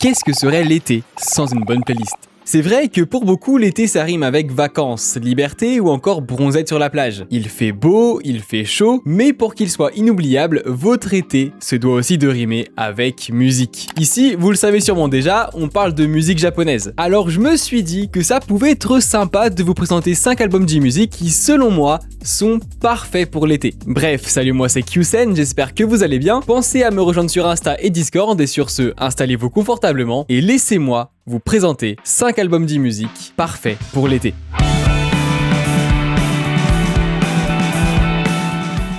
Qu'est-ce que serait l'été sans une bonne playlist ? C'est vrai que pour beaucoup, l'été ça rime avec vacances, liberté ou encore bronzette sur la plage. Il fait beau, il fait chaud, mais pour qu'il soit inoubliable, votre été se doit aussi de rimer avec musique. Ici, vous le savez sûrement déjà, on parle de musique japonaise. Alors je me suis dit que ça pouvait être sympa de vous présenter 5 albums J-Music qui, selon moi, sont parfaits pour l'été. Bref, salut, moi c'est Kyusen, j'espère que vous allez bien. Pensez à me rejoindre sur Insta et Discord, et sur ce, installez-vous confortablement et laissez-moi vous présenter 5 albums J-Music parfaits pour l'été.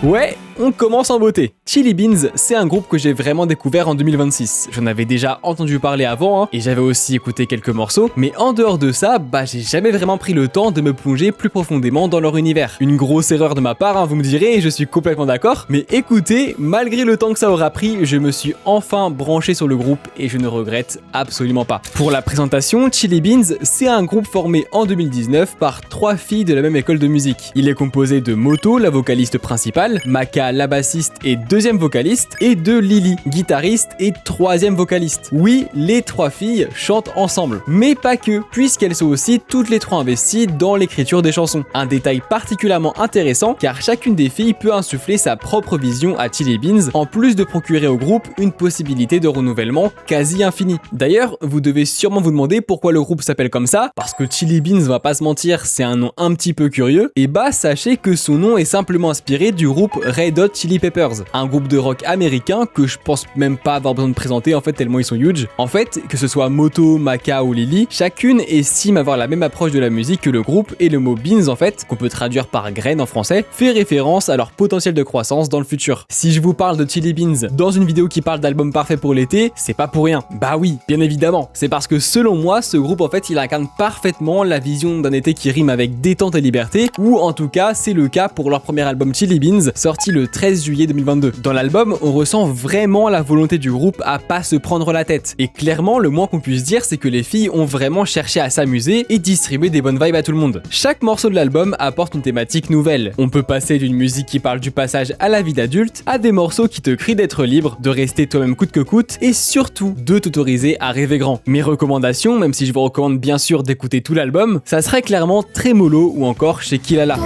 Ouais, on commence en beauté. Chili Beans, c'est un groupe que j'ai vraiment découvert en 2026. J'en avais déjà entendu parler avant, et j'avais aussi écouté quelques morceaux, mais en dehors de ça, j'ai jamais vraiment pris le temps de me plonger plus profondément dans leur univers. Une grosse erreur de ma part, vous me direz, et je suis complètement d'accord, mais écoutez, malgré le temps que ça aura pris, je me suis enfin branché sur le groupe et je ne regrette absolument pas. Pour la présentation, Chili Beans, c'est un groupe formé en 2019 par 3 filles de la même école de musique. Il est composé de Moto, la vocaliste principale, Maka, la bassiste et deuxième vocaliste, et de Lily, guitariste et troisième vocaliste. Oui, les 3 filles chantent ensemble, mais pas que, puisqu'elles sont aussi toutes les 3 investies dans l'écriture des chansons. Un détail particulièrement intéressant, car chacune des filles peut insuffler sa propre vision à Chili Beans, en plus de procurer au groupe une possibilité de renouvellement quasi infinie. D'ailleurs, vous devez sûrement vous demander pourquoi le groupe s'appelle comme ça, parce que Chili Beans, va pas se mentir, c'est un nom un petit peu curieux, et sachez que son nom est simplement inspiré du groupe Red Hot Chili Peppers, un groupe de rock américain que je pense même pas avoir besoin de présenter en fait tellement ils sont huge. En fait, que ce soit Moto, Maka ou Lily, chacune estime avoir la même approche de la musique que le groupe, et le mot beans en fait, qu'on peut traduire par graine en français, fait référence à leur potentiel de croissance dans le futur. Si je vous parle de Chili Beans dans une vidéo qui parle d'album parfait pour l'été, c'est pas pour rien. Bah oui, bien évidemment, c'est parce que selon moi, ce groupe en fait il incarne parfaitement la vision d'un été qui rime avec détente et liberté, ou en tout cas c'est le cas pour leur premier album Chili Beans, sorti le 13 juillet 2022. Dans l'album, on ressent vraiment la volonté du groupe à pas se prendre la tête. Et clairement, le moins qu'on puisse dire, c'est que les filles ont vraiment cherché à s'amuser et distribuer des bonnes vibes à tout le monde. Chaque morceau de l'album apporte une thématique nouvelle. On peut passer d'une musique qui parle du passage à la vie d'adulte, à des morceaux qui te crient d'être libre, de rester toi-même coûte que coûte, et surtout de t'autoriser à rêver grand. Mes recommandations, même si je vous recommande bien sûr d'écouter tout l'album, ça serait clairement Tremolo ou encore chez Kilala.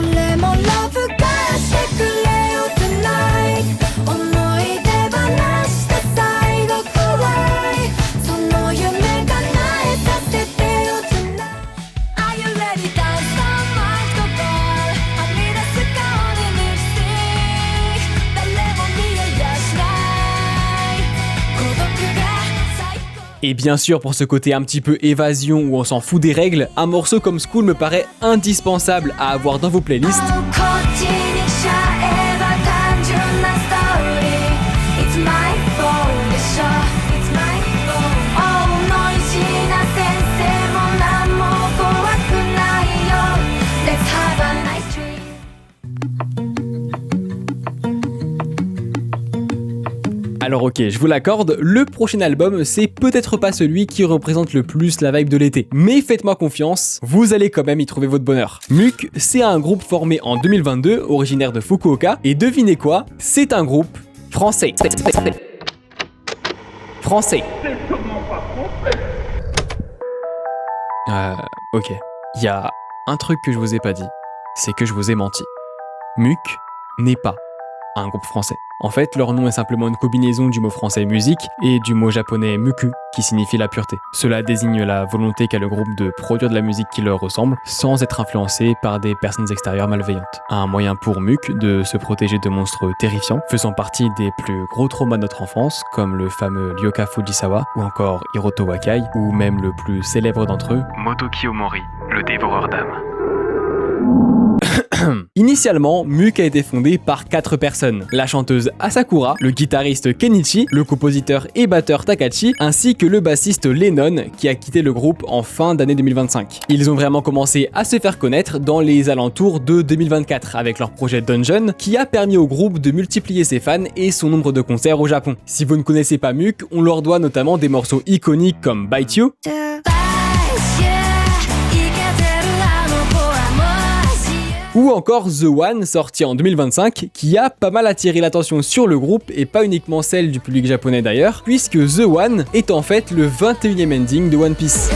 Et bien sûr, pour ce côté un petit peu évasion où on s'en fout des règles, un morceau comme School me paraît indispensable à avoir dans vos playlists. Alors ok, je vous l'accorde, le prochain album, c'est peut-être pas celui qui représente le plus la vibe de l'été. Mais faites-moi confiance, vous allez quand même y trouver votre bonheur. Muk, c'est un groupe formé en 2022, originaire de Fukuoka, et devinez quoi, c'est un groupe français. Ok, il y a un truc que je vous ai pas dit, c'est que je vous ai menti. Muk n'est pas un groupe français. En fait, leur nom est simplement une combinaison du mot français musique et du mot japonais muku, qui signifie la pureté. Cela désigne la volonté qu'a le groupe de produire de la musique qui leur ressemble, sans être influencé par des personnes extérieures malveillantes. Un moyen pour Muk de se protéger de monstres terrifiants, faisant partie des plus gros traumas de notre enfance, comme le fameux Ryoka Fujisawa, ou encore Hiroto Wakai, ou même le plus célèbre d'entre eux, Moto Kiyomori, le dévoreur d'âmes. Initialement, Muk a été fondé par 4 personnes. La chanteuse Asakura, le guitariste Kenichi, le compositeur et batteur Takachi, ainsi que le bassiste Lennon, qui a quitté le groupe en fin d'année 2025. Ils ont vraiment commencé à se faire connaître dans les alentours de 2024 avec leur projet Dungeon, qui a permis au groupe de multiplier ses fans et son nombre de concerts au Japon. Si vous ne connaissez pas Muk, on leur doit notamment des morceaux iconiques comme Bite You, Ou encore The One, sorti en 2025, qui a pas mal attiré l'attention sur le groupe et pas uniquement celle du public japonais d'ailleurs, puisque The One est en fait le 21e ending de One Piece.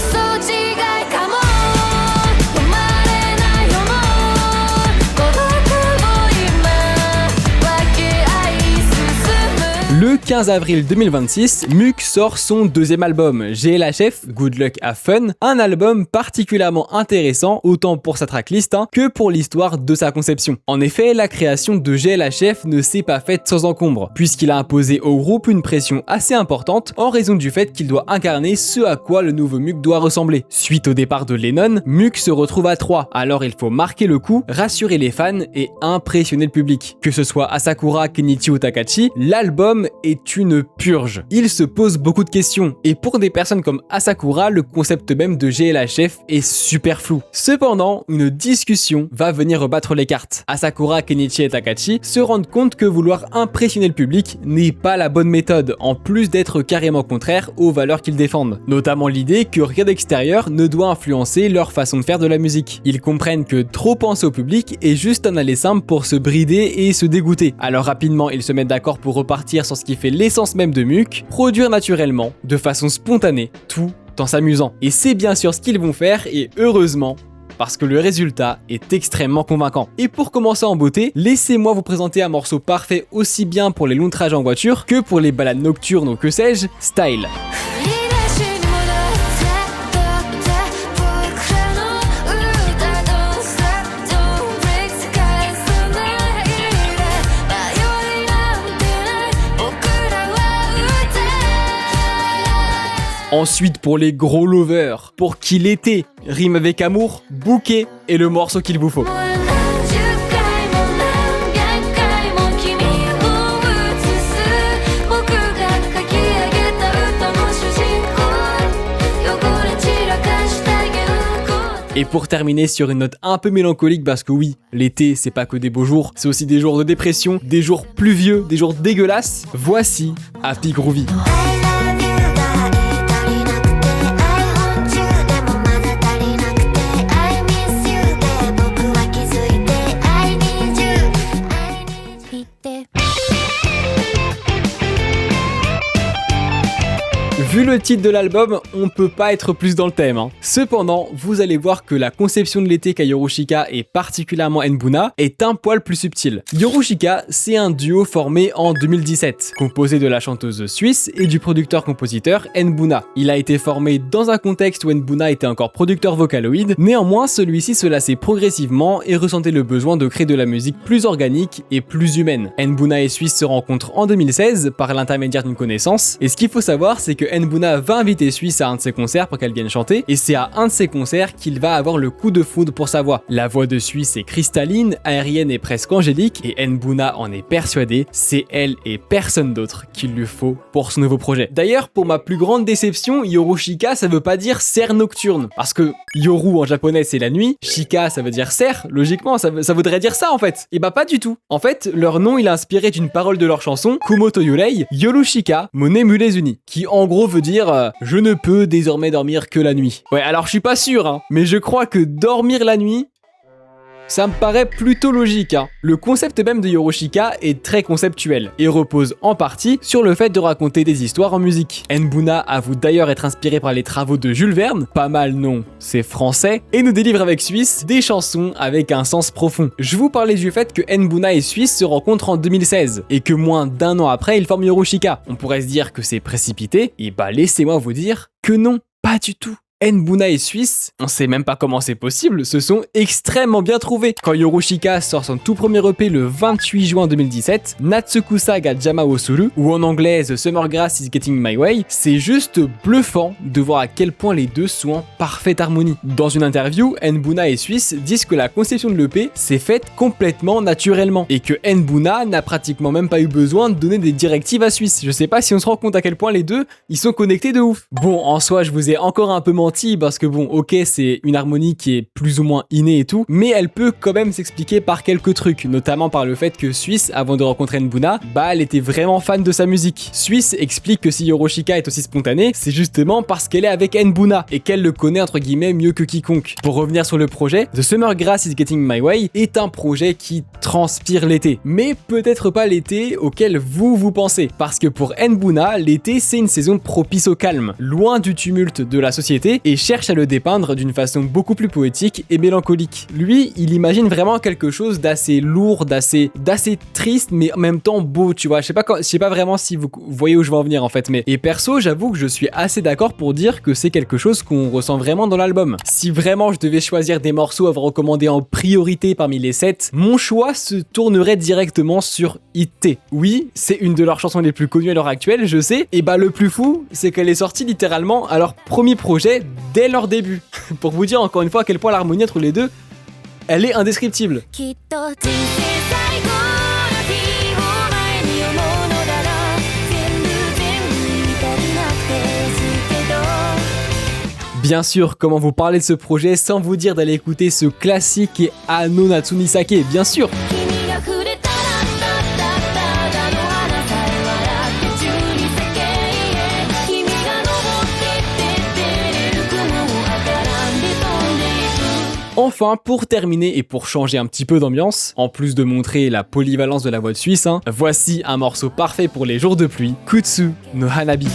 Le 15 avril 2026, Muk sort son deuxième album, GLHF, Good Luck Have Fun, un album particulièrement intéressant autant pour sa tracklist que pour l'histoire de sa conception. En effet, la création de GLHF ne s'est pas faite sans encombre, puisqu'il a imposé au groupe une pression assez importante en raison du fait qu'il doit incarner ce à quoi le nouveau Muk doit ressembler. Suite au départ de Lennon, Muk se retrouve à 3, alors il faut marquer le coup, rassurer les fans et impressionner le public. Que ce soit Asakura, Kenichi ou Takashi, l'album est une purge. Il se pose beaucoup de questions, et pour des personnes comme Asakura, le concept même de GLHF est super flou. Cependant, une discussion va venir rebattre les cartes. Asakura, Kenichi et Takashi se rendent compte que vouloir impressionner le public n'est pas la bonne méthode, en plus d'être carrément contraire aux valeurs qu'ils défendent. Notamment l'idée que rien d'extérieur ne doit influencer leur façon de faire de la musique. Ils comprennent que trop penser au public est juste un aller simple pour se brider et se dégoûter. Alors rapidement, ils se mettent d'accord pour repartir sur ce qui fait l'essence même de Muk, produire naturellement, de façon spontanée, tout en s'amusant. Et c'est bien sûr ce qu'ils vont faire, et heureusement, parce que le résultat est extrêmement convaincant. Et pour commencer en beauté, laissez-moi vous présenter un morceau parfait aussi bien pour les longs trajets en voiture que pour les balades nocturnes ou que sais-je, Style. Ensuite pour les gros lovers, pour qui l'été rime avec amour, bouquet est le morceau qu'il vous faut. Et pour terminer sur une note un peu mélancolique, parce que oui, l'été c'est pas que des beaux jours, c'est aussi des jours de dépression, des jours pluvieux, des jours dégueulasses, voici Happy Groovy. Vu le titre de l'album, on peut pas être plus dans le thème. Cependant, vous allez voir que la conception de l'été qu'a Yorushika et particulièrement N-Buna est un poil plus subtile. Yorushika, c'est un duo formé en 2017, composé de la chanteuse suisse et du producteur-compositeur N-Buna. Il a été formé dans un contexte où N-Buna était encore producteur vocaloïde, néanmoins celui-ci se lassait progressivement et ressentait le besoin de créer de la musique plus organique et plus humaine. N-Buna et Suisse se rencontrent en 2016 par l'intermédiaire d'une connaissance, et ce qu'il faut savoir c'est que N-Buna va inviter Suisse à un de ses concerts pour qu'elle vienne chanter, et c'est à un de ses concerts qu'il va avoir le coup de foudre pour sa voix. La voix de Suisse est cristalline, aérienne et presque angélique, et N-Buna en est persuadé, c'est elle et personne d'autre qu'il lui faut pour son nouveau projet. D'ailleurs, pour ma plus grande déception, Yorushika ça veut pas dire cerf nocturne, parce que Yoru en japonais c'est la nuit, Shika ça veut dire cerf, logiquement ça voudrait dire ça en fait. Et bah pas du tout. En fait, leur nom il est inspiré d'une parole de leur chanson, Kumoto Yurei, Yorushika Monemu Uni, qui en gros veut dire je ne peux désormais dormir que la nuit. Ouais, alors je suis pas sûr, mais je crois que dormir la nuit, ça me paraît plutôt logique. Le concept même de Yorushika est très conceptuel et repose en partie sur le fait de raconter des histoires en musique. N-Buna avoue d'ailleurs être inspiré par les travaux de Jules Verne, pas mal non, c'est français, et nous délivre avec Suisse des chansons avec un sens profond. Je vous parlais du fait que N-Buna et Suisse se rencontrent en 2016 et que moins d'un an après ils forment Yorushika. On pourrait se dire que c'est précipité, et bah laissez-moi vous dire que non, pas du tout. N-Buna et Suisse, on sait même pas comment c'est possible, se sont extrêmement bien trouvés. Quand Yorushika sort son tout premier EP le 28 juin 2017, Natsukusa ga Jama wo Suru, ou en anglais The Summer Grass is Getting My Way, c'est juste bluffant de voir à quel point les deux sont en parfaite harmonie. Dans une interview, N-Buna et Suisse disent que la conception de l'EP s'est faite complètement naturellement, et que N-Buna n'a pratiquement même pas eu besoin de donner des directives à Suisse. Je sais pas si on se rend compte à quel point les deux, ils sont connectés de ouf. Bon, en soi, je vous ai encore un peu menti, menti parce que bon, ok, c'est une harmonie qui est plus ou moins innée et tout, mais elle peut quand même s'expliquer par quelques trucs, notamment par le fait que Suisse, avant de rencontrer Nbuna, bah elle était vraiment fan de sa musique. Suisse explique que si Yoroshika est aussi spontanée, c'est justement parce qu'elle est avec Nbuna et qu'elle le connaît entre guillemets mieux que quiconque. Pour revenir sur le projet, The Summer Grass is Getting My Way est un projet qui transpire l'été, mais peut-être pas l'été auquel vous pensez, parce que pour Nbuna, l'été c'est une saison propice au calme, loin du tumulte de la société, et cherche à le dépeindre d'une façon beaucoup plus poétique et mélancolique. Lui, il imagine vraiment quelque chose d'assez lourd, d'assez triste, mais en même temps beau, tu vois. Je sais pas vraiment si vous voyez où je veux en venir en fait, mais et perso, j'avoue que je suis assez d'accord pour dire que c'est quelque chose qu'on ressent vraiment dans l'album. Si vraiment je devais choisir des morceaux à vous recommander en priorité parmi les 7, mon choix se tournerait directement sur IT. Oui, c'est une de leurs chansons les plus connues à l'heure actuelle, je sais, et bah le plus fou, c'est qu'elle est sortie littéralement à leur premier projet dès leur début. Pour vous dire encore une fois à quel point l'harmonie entre les deux, elle est indescriptible. Bien sûr, comment vous parler de ce projet sans vous dire d'aller écouter ce classique et Ano Natsumi Sake, bien sûr. Enfin, pour terminer et pour changer un petit peu d'ambiance, en plus de montrer la polyvalence de la voix de Suisse, voici un morceau parfait pour les jours de pluie, Kutsu no Hanabi.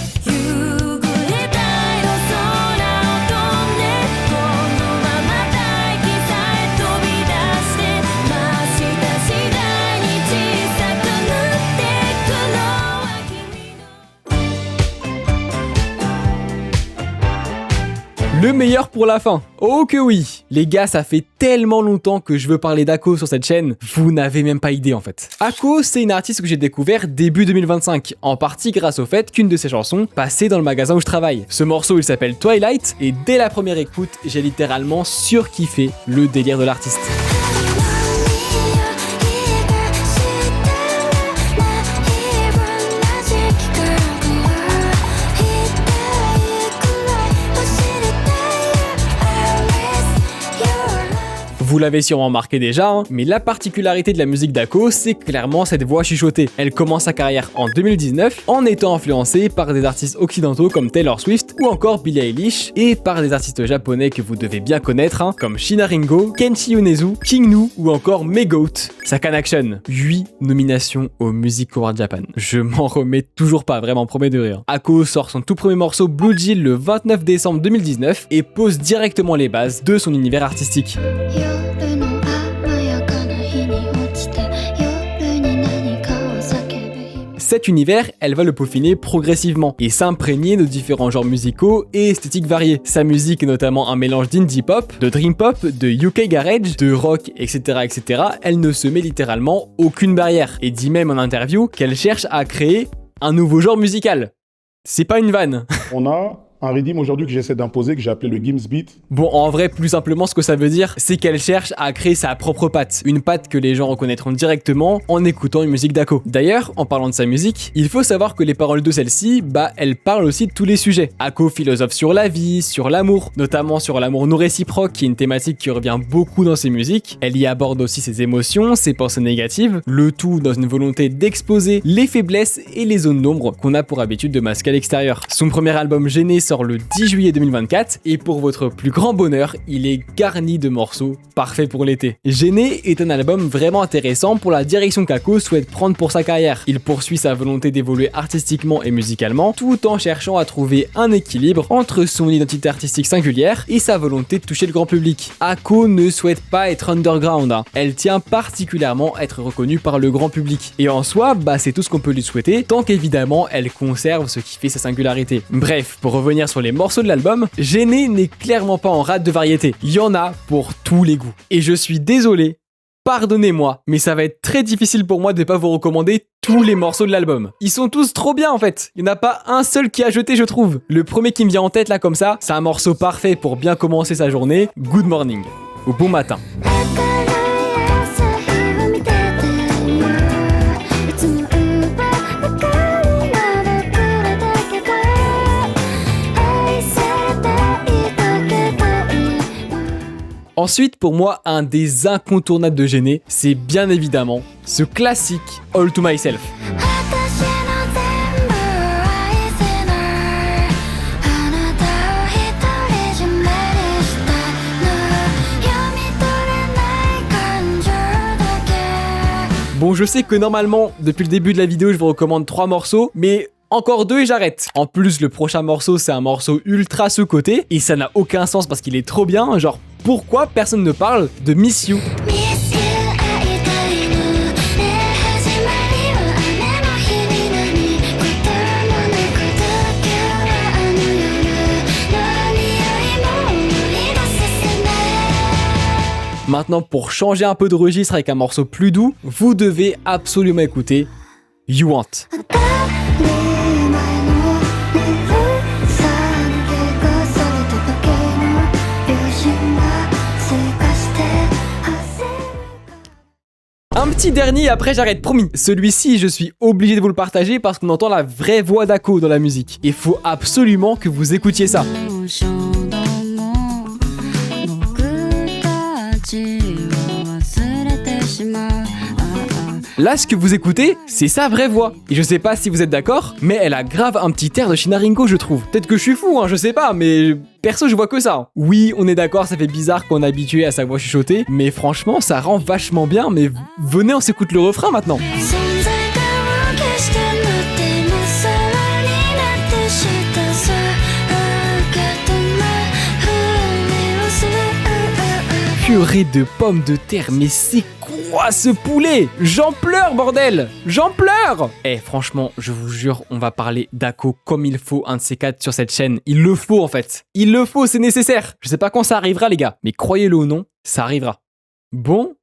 Le meilleur pour la fin. Oh que oui. Les gars, ça fait tellement longtemps que je veux parler d'Ako sur cette chaîne, vous n'avez même pas idée en fait. Ako, c'est une artiste que j'ai découvert début 2025, en partie grâce au fait qu'une de ses chansons passait dans le magasin où je travaille. Ce morceau, il s'appelle Twilight, et dès la première écoute, j'ai littéralement surkiffé le délire de l'artiste. Vous l'avez sûrement remarqué déjà, mais la particularité de la musique d'Ako, c'est clairement cette voix chuchotée. Elle commence sa carrière en 2019 en étant influencée par des artistes occidentaux comme Taylor Swift ou encore Billie Eilish, et par des artistes japonais que vous devez bien connaître, comme Shiina Ringo, Kenshi Yonezu, King Gnu ou encore Megoat. Sakan Action, 8 nominations au Music Award Japan. Je m'en remets toujours pas, vraiment premier de rire. Ako sort son tout premier morceau Blue Jill le 29 décembre 2019 et pose directement les bases de son univers artistique. Cet univers, elle va le peaufiner progressivement et s'imprégner de différents genres musicaux et esthétiques variés. Sa musique est notamment un mélange d'indie pop, de dream pop, de UK garage, de rock, etc. Elle ne se met littéralement aucune barrière et dit même en interview qu'elle cherche à créer un nouveau genre musical. C'est pas une vanne. On a un rythme aujourd'hui que j'essaie d'imposer, que j'ai appelé le Gims Beat. Bon, en vrai, plus simplement, ce que ça veut dire, c'est qu'elle cherche à créer sa propre patte. Une patte que les gens reconnaîtront directement en écoutant une musique d'Ako. D'ailleurs, en parlant de sa musique, il faut savoir que les paroles de celle-ci, elles parlent aussi de tous les sujets. Ako philosophe sur la vie, sur l'amour, notamment sur l'amour non réciproque, qui est une thématique qui revient beaucoup dans ses musiques. Elle y aborde aussi ses émotions, ses pensées négatives, le tout dans une volonté d'exposer les faiblesses et les zones d'ombre qu'on a pour habitude de masquer à l'extérieur. Son premier album Gêné sort le 10 juillet 2024 et pour votre plus grand bonheur, il est garni de morceaux parfaits pour l'été. Gêné est un album vraiment intéressant pour la direction qu'Ako souhaite prendre pour sa carrière. Il poursuit sa volonté d'évoluer artistiquement et musicalement tout en cherchant à trouver un équilibre entre son identité artistique singulière et sa volonté de toucher le grand public. Ako ne souhaite pas être underground, elle tient particulièrement à être reconnue par le grand public. Et en soi, c'est tout ce qu'on peut lui souhaiter tant qu'évidemment elle conserve ce qui fait sa singularité. Bref, pour revenir sur les morceaux de l'album, Gêné n'est clairement pas en rate de variété. Il y en a pour tous les goûts. Et je suis désolé, pardonnez-moi, mais ça va être très difficile pour moi de pas vous recommander tous les morceaux de l'album. Ils sont tous trop bien en fait. Il n'y en a pas un seul qui a jeté, je trouve. Le premier qui me vient en tête là comme ça, c'est un morceau parfait pour bien commencer sa journée, Good Morning, ou Bon Matin. Ensuite, pour moi, un des incontournables de Genie, c'est bien évidemment ce classique All to Myself. Bon, je sais que normalement, depuis le début de la vidéo, je vous recommande 3 morceaux, mais encore 2 et j'arrête. En plus, le prochain morceau, c'est un morceau ultra sous-coté, et ça n'a aucun sens parce qu'il est trop bien. Genre, pourquoi personne ne parle de Miss You ? Maintenant, pour changer un peu de registre avec un morceau plus doux, vous devez absolument écouter You Want. Un petit dernier, après j'arrête, promis. Celui-ci, je suis obligé de vous le partager parce qu'on entend la vraie voix d'Ako dans la musique. Il faut absolument que vous écoutiez ça. Là, ce que vous écoutez, c'est sa vraie voix. Et je sais pas si vous êtes d'accord, mais elle a grave un petit air de Shinaringo, je trouve. Peut-être que je suis fou, hein, je sais pas, mais perso, je vois que ça. Oui, on est d'accord, ça fait bizarre qu'on est habitué à sa voix chuchotée, mais franchement, ça rend vachement bien. Mais venez, on s'écoute le refrain maintenant. Purée de pommes de terre, mais c'est quoi ce poulet ? J'en pleure, bordel ! J'en pleure ! Eh, franchement, je vous jure, on va parler d'Ako comme il faut, un de ces 4 sur cette chaîne. Il le faut, en fait. Il le faut, c'est nécessaire. Je sais pas quand ça arrivera, les gars, mais croyez-le ou non, ça arrivera. Bon,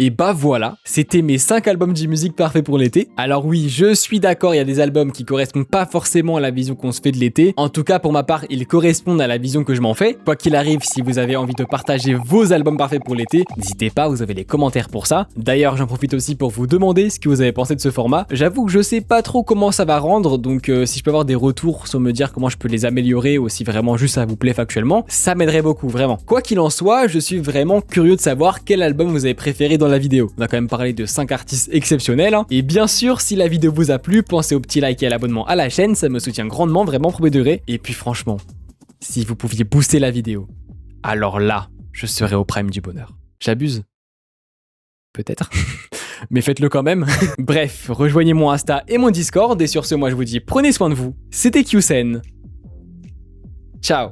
et bah voilà, c'était mes 5 albums de musique parfaits pour l'été. Alors oui, je suis d'accord, il y a des albums qui correspondent pas forcément à la vision qu'on se fait de l'été. En tout cas, pour ma part, ils correspondent à la vision que je m'en fais. Quoi qu'il arrive, si vous avez envie de partager vos albums parfaits pour l'été, n'hésitez pas, vous avez les commentaires pour ça. D'ailleurs, j'en profite aussi pour vous demander ce que vous avez pensé de ce format. J'avoue que je sais pas trop comment ça va rendre, donc si je peux avoir des retours sur me dire comment je peux les améliorer ou si vraiment juste ça vous plaît factuellement, ça m'aiderait beaucoup, vraiment. Quoi qu'il en soit, je suis vraiment curieux de savoir quel album vous avez préféré dans la vidéo. On a quand même parlé de 5 artistes exceptionnels, hein. Et bien sûr, si la vidéo vous a plu, pensez au petit like et à l'abonnement à la chaîne, ça me soutient grandement, vraiment premier degré. Et puis franchement, si vous pouviez booster la vidéo, alors là, je serais au prime du bonheur. J'abuse ? Peut-être. Mais faites-le quand même. Bref, rejoignez mon Insta et mon Discord, et sur ce, moi je vous dis prenez soin de vous. C'était Kyusen. Ciao.